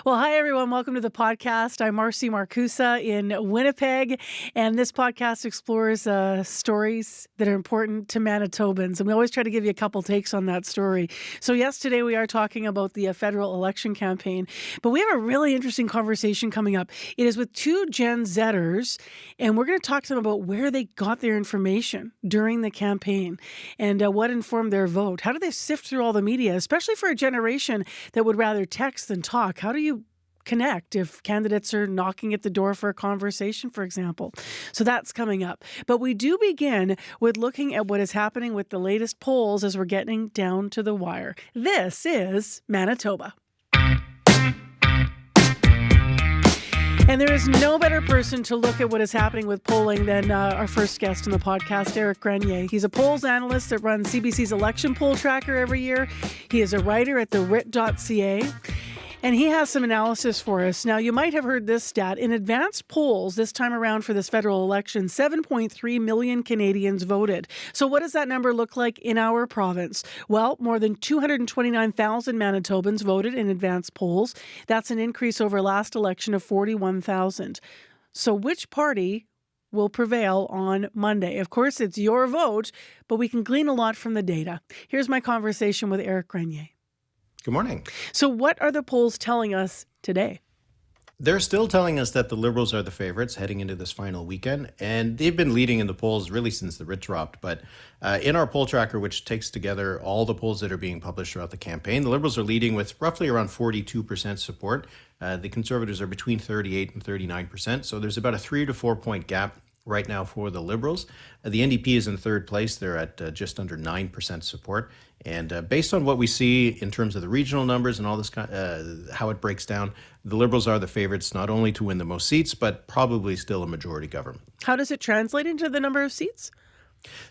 Well, hi, everyone. Welcome to the podcast. I'm Marcy Markusa in Winnipeg, and this podcast explores stories that are important to Manitobans, and we always try to give you a couple takes on that story. So, yes, today we are talking about the federal election campaign, but we have a really interesting conversation coming up. It is with two Gen Zers, and we're going to talk to them about where they got their information during the campaign and what informed their vote. How do they sift through all the media, especially for a generation that would rather text than talk? How do you connect if candidates are knocking at the door for a conversation, for example? So that's coming up. But we do begin with looking at what is happening with the latest polls as we're getting down to the wire. This is Manitoba. And there is no better person to look at what is happening with polling than our first guest on the podcast, Eric Grenier. He's a polls analyst that runs CBC's election poll tracker every year. He is a writer at theWrit.ca. And he has some analysis for us. Now, you might have heard this stat. In advanced polls this time around for this federal election, 7.3 million Canadians voted. So what does that number look like in our province? Well, more than 229,000 Manitobans voted in advanced polls. That's an increase over last election of 41,000. So which party will prevail on Monday? Of course, it's your vote, but we can glean a lot from the data. Here's my conversation with Eric Grenier. Good morning. So what are the polls telling us today? They're still telling us that the Liberals are the favorites heading into this final weekend, and they've been leading in the polls really since the writ dropped. But in our poll tracker, which takes together all the polls that are being published throughout the campaign, the Liberals are leading with roughly around 42% support. The Conservatives are between 38 and 39%. So there's about a 3 to 4 point gap right now for the Liberals. The NDP is in third place. They're at just under 9% support. And based on what we see in terms of the regional numbers and all this, how it breaks down, the Liberals are the favorites not only to win the most seats, but probably still a majority government. How does it translate into the number of seats?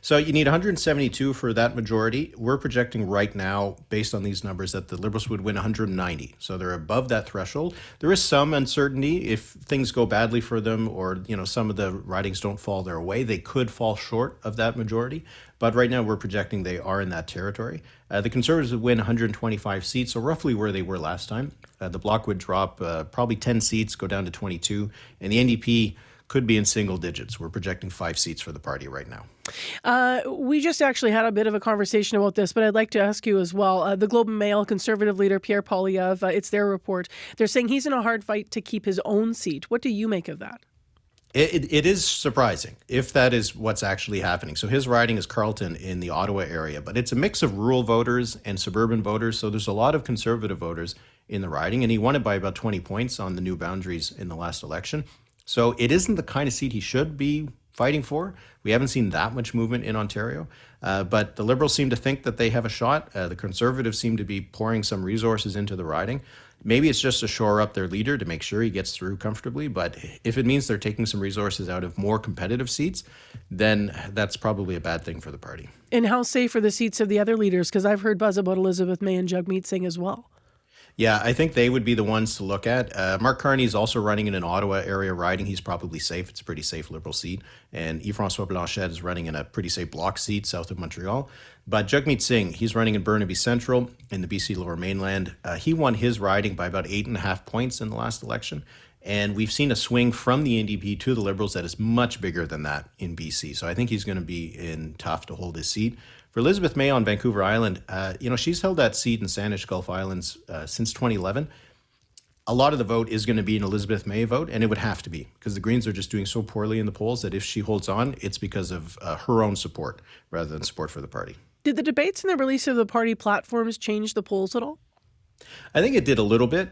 So you need 172 for that majority. We're projecting right now, based on these numbers, that the Liberals would win 190. So they're above that threshold. There is some uncertainty if things go badly for them, or some of the ridings don't fall their way. They could fall short of that majority. But right now we're projecting they are in that territory. The Conservatives would win 125 seats, so roughly where they were last time. The Bloc would drop probably 10 seats, go down to 22, and the NDP could be in single digits. We're projecting 5 seats for the party right now. We just actually had a bit of a conversation about this, but I'd like to ask you as well. The Globe and Mail Conservative leader Pierre Poilievre, it's their report. They're saying he's in a hard fight to keep his own seat. What do you make of that? It is surprising if that is what's actually happening. So his riding is Carleton in the Ottawa area, but it's a mix of rural voters and suburban voters. So there's a lot of Conservative voters in the riding, and he won it by about 20 points on the new boundaries in the last election. So it isn't the kind of seat he should be fighting for. We haven't seen that much movement in Ontario, but the Liberals seem to think that they have a shot. The Conservatives seem to be pouring some resources into the riding. Maybe it's just to shore up their leader to make sure he gets through comfortably, but if it means they're taking some resources out of more competitive seats, then that's probably a bad thing for the party. And how safe are the seats of the other leaders? Because I've heard buzz about Elizabeth May and Jagmeet Singh as well. Yeah, I think they would be the ones to look at. Mark Carney is also running in an Ottawa area riding. He's probably safe. It's a pretty safe Liberal seat. And Yves-François Blanchet is running in a pretty safe Bloc seat south of Montreal. But Jagmeet Singh, he's running in Burnaby Central in the BC Lower Mainland. He won his riding by about 8.5 points in the last election. And we've seen a swing from the NDP to the Liberals that is much bigger than that in BC. So I think he's going to be in tough to hold his seat. For Elizabeth May on Vancouver Island, she's held that seat in Saanich Gulf Islands since 2011. A lot of the vote is going to be an Elizabeth May vote, and it would have to be, because the Greens are just doing so poorly in the polls that if she holds on, it's because of her own support rather than support for the party. Did the debates and the release of the party platforms change the polls at all? I think it did a little bit.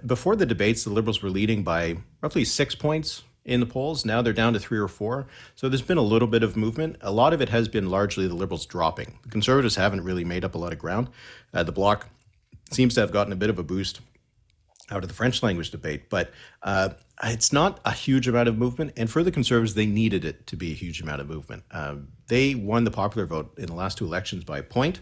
Before the debates, the Liberals were leading by roughly 6 points in the polls. Now they're down to 3 or 4. So there's been a little bit of movement. A lot of it has been largely the Liberals dropping. The Conservatives haven't really made up a lot of ground. The Bloc seems to have gotten a bit of a boost out of the French language debate, but it's not a huge amount of movement. And for the Conservatives, they needed it to be a huge amount of movement. They won the popular vote in the last 2 elections by a point,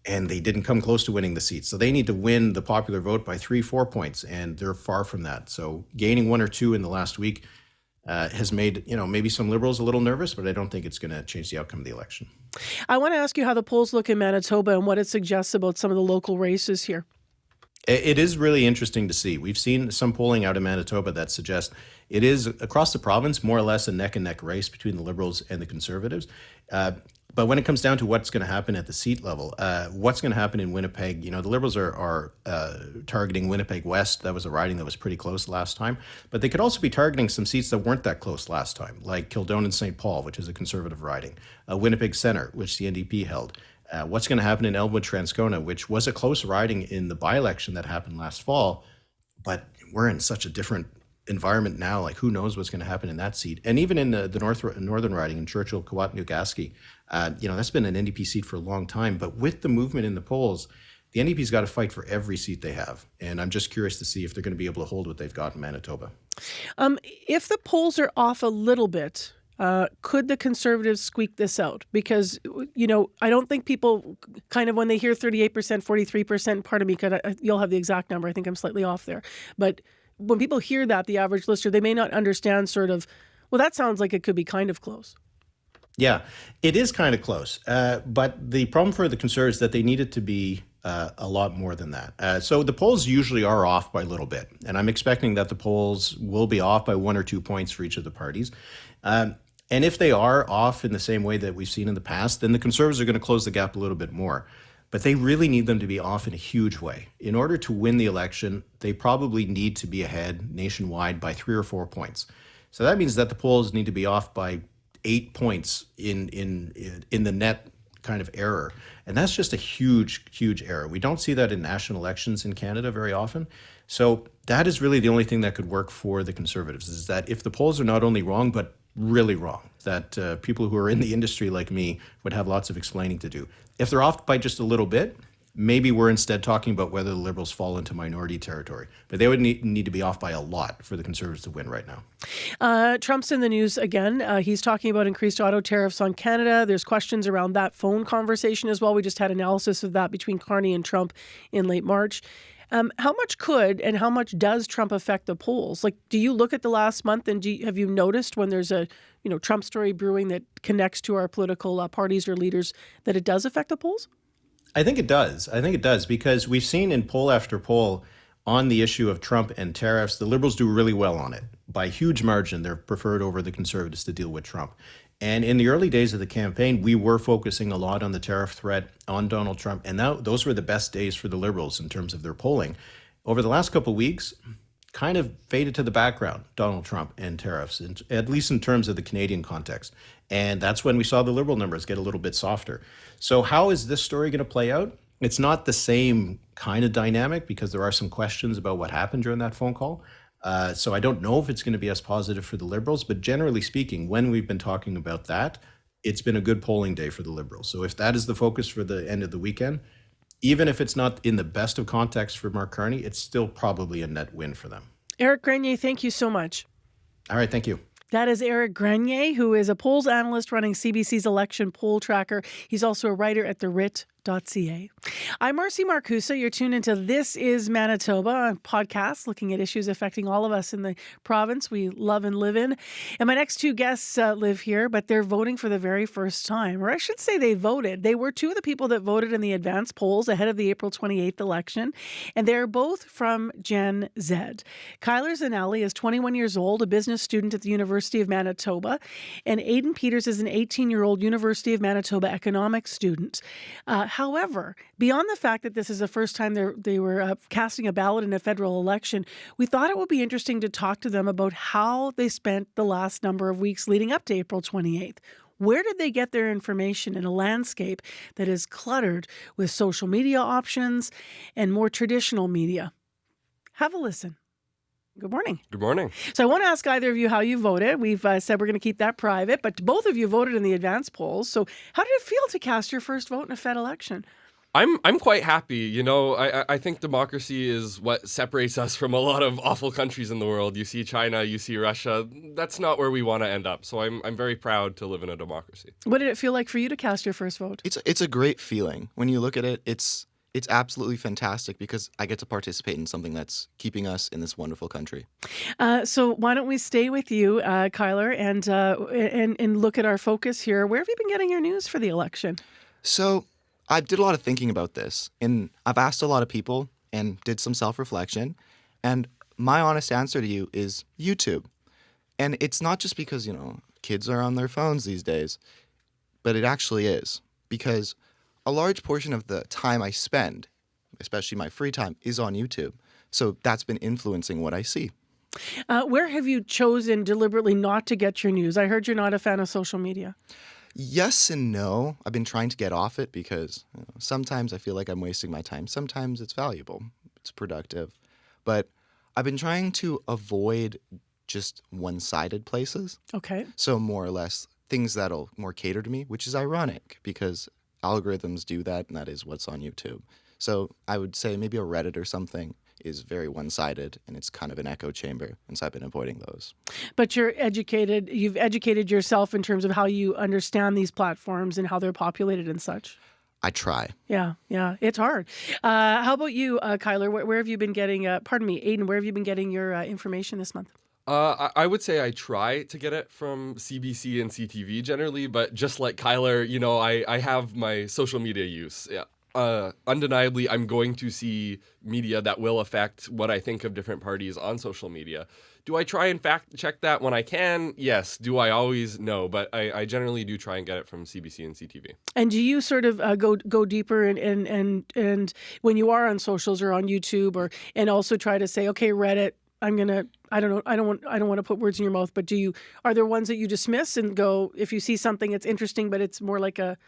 and they didn't come close to winning the seats. So they need to win the popular vote by 3-4 points, and they're far from that. So gaining 1 or 2 in the last week has made, maybe some Liberals a little nervous, but I don't think it's going to change the outcome of the election. I want to ask you how the polls look in Manitoba and what it suggests about some of the local races here. It is really interesting to see. We've seen some polling out of Manitoba that suggests it is across the province more or less a neck and neck race between the Liberals and the Conservatives. But when it comes down to what's going to happen at the seat level, what's going to happen in Winnipeg, the Liberals are targeting Winnipeg West. That was a riding that was pretty close last time. But they could also be targeting some seats that weren't that close last time, like Kildonan and St. Paul, which is a Conservative riding, Winnipeg Centre, which the NDP held. What's going to happen in Elmwood-Transcona, which was a close riding in the by-election that happened last fall, but we're in such a different environment now. Like, who knows what's going to happen in that seat? And even in the northern riding in Churchill, Kawat-Newgaski, that's been an NDP seat for a long time. But with the movement in the polls, the NDP's got to fight for every seat they have. And I'm just curious to see if they're going to be able to hold what they've got in Manitoba. If the polls are off a little bit, could the Conservatives squeak this out? Because, I don't think people kind of, when they hear 38%, 43%, pardon me, you'll have the exact number. I think I'm slightly off there. But when people hear that, the average listener, they may not understand sort of, well, that sounds like it could be kind of close. Yeah, it is kind of close. But the problem for the Conservatives is that they need it to be a lot more than that. So the polls usually are off by a little bit. And I'm expecting that the polls will be off by 1 or 2 points for each of the parties. And if they are off in the same way that we've seen in the past, then the Conservatives are going to close the gap a little bit more. But they really need them to be off in a huge way. In order to win the election, they probably need to be ahead nationwide by 3 or 4 points. So that means that the polls need to be off by 8 points in the net kind of error. And that's just a huge, huge error. We don't see that in national elections in Canada very often. So that is really the only thing that could work for the Conservatives, is that if the polls are not only wrong, but really wrong, that people who are in the industry like me would have lots of explaining to do. If they're off by just a little bit, maybe we're instead talking about whether the Liberals fall into minority territory. But they would need to be off by a lot for the Conservatives to win right now. Trump's in the news again. He's talking about increased auto tariffs on Canada. There's questions around that phone conversation as well. We just had analysis of that between Carney and Trump in late March. How much could and how much does Trump affect the polls? Like, do you look at the last month and have you noticed when there's a Trump story brewing that connects to our political parties or leaders that it does affect the polls? I think it does. Because we've seen in poll after poll on the issue of Trump and tariffs, the Liberals do really well on it. By a huge margin, they're preferred over the Conservatives to deal with Trump. And in the early days of the campaign, we were focusing a lot on the tariff threat, on Donald Trump, and those were the best days for the Liberals in terms of their polling. Over the last couple of weeks, kind of faded to the background, Donald Trump and tariffs, at least in terms of the Canadian context. And that's when we saw the Liberal numbers get a little bit softer. So how is this story going to play out? It's not the same kind of dynamic because there are some questions about what happened during that phone call. So I don't know if it's going to be as positive for the Liberals, but generally speaking, when we've been talking about that, it's been a good polling day for the Liberals. So if that is the focus for the end of the weekend, even if it's not in the best of context for Mark Carney, it's still probably a net win for them. Eric Grenier, thank you so much. All right, thank you. That is Eric Grenier, who is a polls analyst running CBC's election poll tracker. He's also a writer at theWrit.ca. I'm Marcy Markusa. You're tuned into This is Manitoba, a podcast looking at issues affecting all of us in the province we love and live in. And my next two guests live here, but they're voting for the very first time. Or I should say they voted. They were two of the people that voted in the advance polls ahead of the April 28th election. And they're both from Gen Z. Kyler Zaenali is 21 years old, a business student at the University of Manitoba. And Aiden Peters is an 18-year-old University of Manitoba economics student. However, beyond the fact that this is the first time they were casting a ballot in a federal election, we thought it would be interesting to talk to them about how they spent the last number of weeks leading up to April 28th. Where did they get their information in a landscape that is cluttered with social media options and more traditional media? Have a listen. Good morning. Good morning. So I won't ask either of you how you voted. We've said we're going to keep that private, but both of you voted in the advance polls. So how did it feel to cast your first vote in a Fed election? I'm quite happy. You know, I think democracy is what separates us from a lot of awful countries in the world. You see China, you see Russia. That's not where we want to end up. So I'm very proud to live in a democracy. What did it feel like for you to cast your first vote? It's a great feeling. When you look at it, it's absolutely fantastic because I get to participate in something that's keeping us in this wonderful country. So why don't we stay with you, Kyler, and look at our focus here. Where have you been getting your news for the election? So I did a lot of thinking about this, and I've asked a lot of people, and did some self-reflection. And my honest answer to you is YouTube. And it's not just because, kids are on their phones these days, but it actually is. Because a large portion of the time I spend, especially my free time, is on YouTube. So that's been influencing what I see. Where have you chosen deliberately not to get your news? I heard you're not a fan of social media. Yes and no. I've been trying to get off it because sometimes I feel like I'm wasting my time. Sometimes it's valuable. It's productive. But I've been trying to avoid just one-sided places. Okay. So more or less things that'll more cater to me, which is ironic because algorithms do that, and that is what's on YouTube. So I would say maybe a Reddit or something is very one-sided, and it's kind of an echo chamber, and so I've been avoiding those. But you've educated yourself in terms of how you understand these platforms and how they're populated and such. I try. Yeah, it's hard. How about you, Kyler? Where have you been getting, Aiden, where have you been getting your information this month? I would say I try to get it from CBC and CTV generally, but just like Kyler, I have my social media use. Yeah. Undeniably, I'm going to see media that will affect what I think of different parties on social media. Do I try and fact check that when I can? Yes. Do I always? No. But I generally do try and get it from CBC and CTV. And do you sort of go deeper and when you are on socials or on YouTube and also try to say, okay, Reddit, I don't want to put words in your mouth, but are there ones that you dismiss and go, if you see something that's interesting, but it's more like a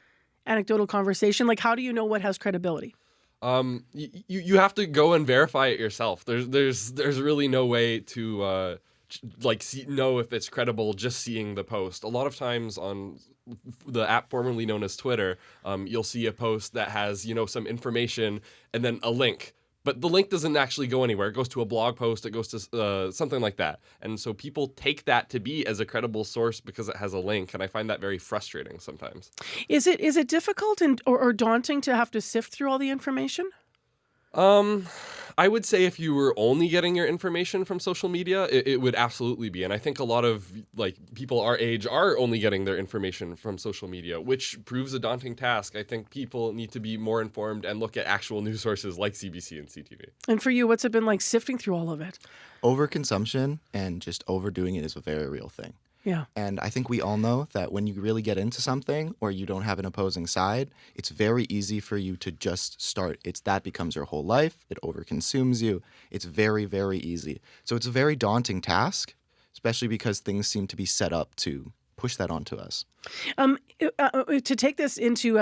anecdotal conversation? Like, how do you know what has credibility? You have to go and verify it yourself. There's really no way to know if it's credible just seeing the post. A lot of times on the app formerly known as Twitter, you'll see a post that has some information and then a link. But the link doesn't actually go anywhere. It goes to a blog post. It goes to something like that. And so people take that to be as a credible source because it has a link. And I find that very frustrating sometimes. Is it difficult or daunting to have to sift through all the information? I would say if you were only getting your information from social media, it would absolutely be. And I think a lot of people our age are only getting their information from social media, which proves a daunting task. I think people need to be more informed and look at actual news sources like CBC and CTV. And for you, what's it been like sifting through all of it? Overconsumption and just overdoing it is a very real thing. Yeah. And I think we all know that when you really get into something or you don't have an opposing side, it's very easy for you to just start. That becomes your whole life. It overconsumes you. It's very, very easy. So it's a very daunting task, especially because things seem to be set up to push that onto us. To take this into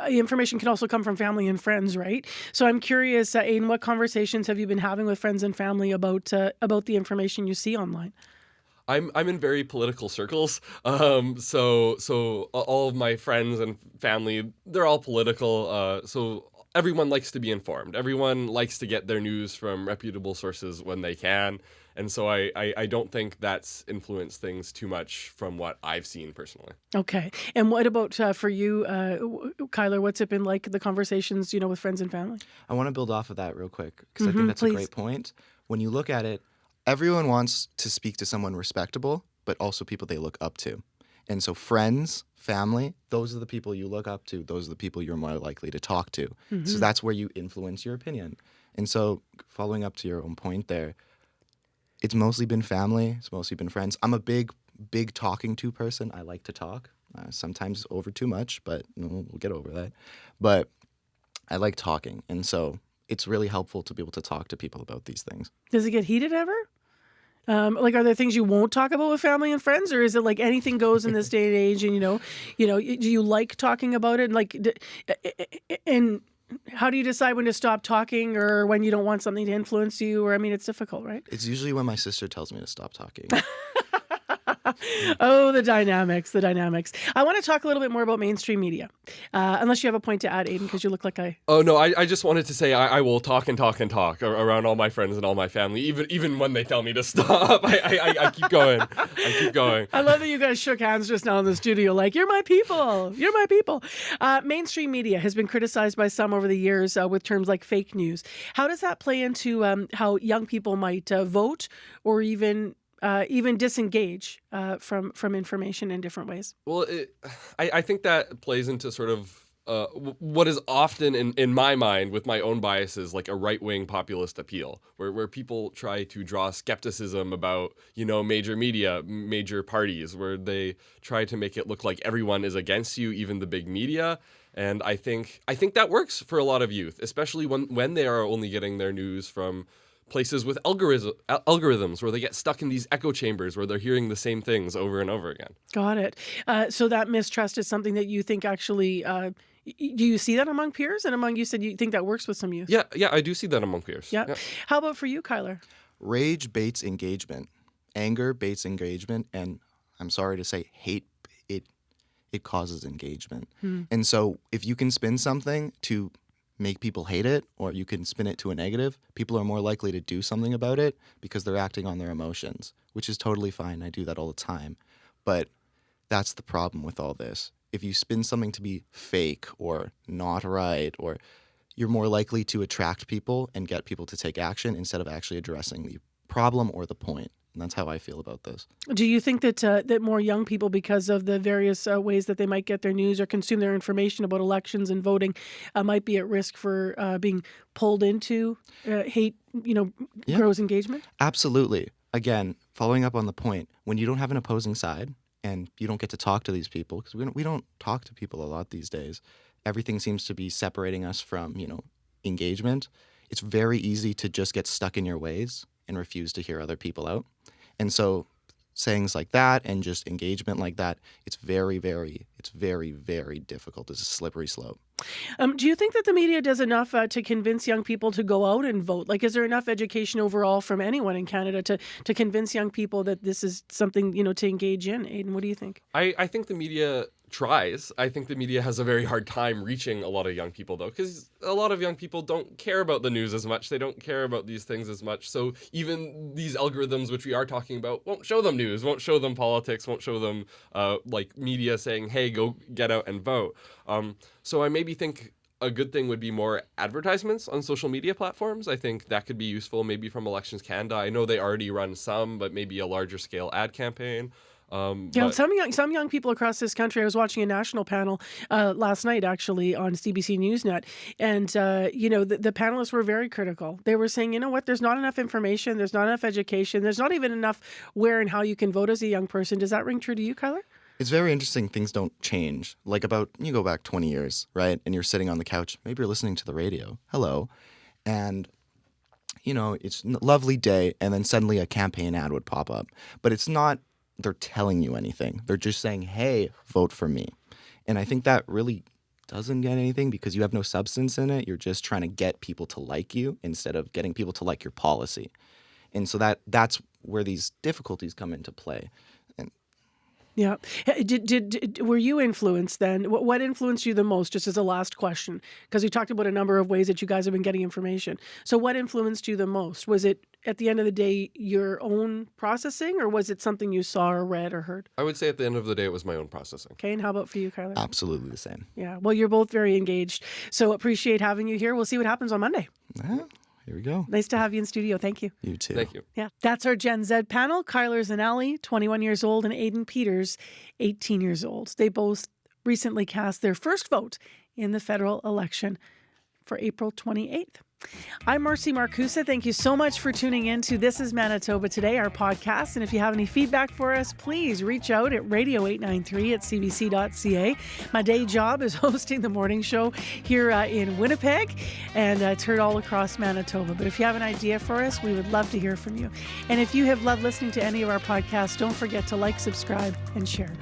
information can also come from family and friends, right? So I'm curious, Aiden, what conversations have you been having with friends and family about the information you see online? I'm in very political circles, so all of my friends and family, they're all political, so everyone likes to be informed. Everyone likes to get their news from reputable sources when they can, and so I don't think that's influenced things too much from what I've seen personally. Okay, and what about for you, Kyler? What's it been like, the conversations, with friends and family? I want to build off of that real quick because I think that's a great point. When you look at it, everyone wants to speak to someone respectable, but also people they look up to. And so friends, family, those are the people you look up to. Those are the people you're more likely to talk to. Mm-hmm. So that's where you influence your opinion. And so following up to your own point there, it's mostly been family. It's mostly been friends. I'm a big talking to person. I like to talk. Sometimes over too much, but we'll get over that. But I like talking. And so it's really helpful to be able to talk to people about these things. Does it get heated ever? Are there things you won't talk about with family and friends, or is it like anything goes in this day and age? And do you like talking about it? And how do you decide when to stop talking, or when you don't want something to influence you? Or it's difficult, right? It's usually when my sister tells me to stop talking. Oh, the dynamics. I want to talk a little bit more about mainstream media. Unless you have a point to add, Aiden, because you look like Oh, no, I just wanted to say I will talk and talk and talk around all my friends and all my family, even when they tell me to stop. I keep going. I love that you guys shook hands just now in the studio, like, you're my people. Mainstream media has been criticized by some over the years with terms like fake news. How does that play into how young people might vote or even disengage from information in different ways? Well, I think that plays into sort of what is often in my mind, with my own biases, like a right-wing populist appeal, where people try to draw skepticism about, major media, major parties, where they try to make it look like everyone is against you, even the big media. And I think that works for a lot of youth, especially when they are only getting their news from places with algorithms where they get stuck in these echo chambers where they're hearing the same things over and over again. Got it. So that mistrust is something that you think actually, do you see that among peers and you said you think that works with some youth? Yeah, I do see that among peers. Yeah. How about for you, Kyler? Rage baits engagement. Anger baits engagement. And I'm sorry to say, hate, it causes engagement. And so if you can spin something to make people hate it, or you can spin it to a negative, people are more likely to do something about it because they're acting on their emotions, which is totally fine. I do that all the time. But that's the problem with all this. If you spin something to be fake or not right, or you're more likely to attract people and get people to take action instead of actually addressing the problem or the point. And that's how I feel about this. Do you think that that more young people, because of the various ways that they might get their news or consume their information about elections and voting, might be at risk for being pulled into hate, grows engagement? Absolutely. Again, following up on the point, when you don't have an opposing side and you don't get to talk to these people, because we don't talk to people a lot these days, everything seems to be separating us from, engagement. It's very easy to just get stuck in your ways and refuse to hear other people out. And so sayings like that and just engagement like that, it's very, very difficult. It's a slippery slope. Do you think that the media does enough to convince young people to go out and vote? Like, is there enough education overall from anyone in Canada to convince young people that this is something, to engage in? Aiden, what do you think? I think the media tries. I think the media has a very hard time reaching a lot of young people, though, because a lot of young people don't care about the news as much. They don't care about these things as much. So even these algorithms, which we are talking about, won't show them news, won't show them politics, won't show them media saying, hey, go get out and vote. So I maybe think a good thing would be more advertisements on social media platforms. I think that could be useful, maybe from Elections Canada. I know they already run some, but maybe a larger scale ad campaign. Some young people across this country. I was watching a national panel last night, actually, on CBC Newsnet, and the panelists were very critical. They were saying, there's not enough information, there's not enough education, there's not even enough where and how you can vote as a young person. Does that ring true to you, Kyler? It's very interesting. Things don't change. Like you go back 20 years, right? And you're sitting on the couch. Maybe you're listening to the radio. Hello. And, it's a lovely day. And then suddenly a campaign ad would pop up. But it's not they're telling you anything. They're just saying, hey, vote for me. And I think that really doesn't get anything because you have no substance in it. You're just trying to get people to like you instead of getting people to like your policy. And so that's where these difficulties come into play. Yeah. Were you influenced then? What influenced you the most, just as a last question? Because we talked about a number of ways that you guys have been getting information. So what influenced you the most? Was it, at the end of the day, your own processing, or was it something you saw or read or heard? I would say at the end of the day, it was my own processing. Okay, and how about for you, Kyler? Absolutely the same. Yeah, well, you're both very engaged. So appreciate having you here. We'll see what happens on Monday. Here we go. Nice to have you in studio. Thank you. You too. Thank you. Yeah, that's our Gen Z panel. Kyler Zaenali, 21 years old, and Aiden Peters, 18 years old. They both recently cast their first vote in the federal election for April 28th. I'm Marcy Markusa. Thank you so much for tuning in to This is Manitoba Today, our podcast. And if you have any feedback for us, please reach out at radio893@cbc.ca. My day job is hosting the morning show here in Winnipeg, and it's heard all across Manitoba. But if you have an idea for us, we would love to hear from you. And if you have loved listening to any of our podcasts, don't forget to like, subscribe, and share.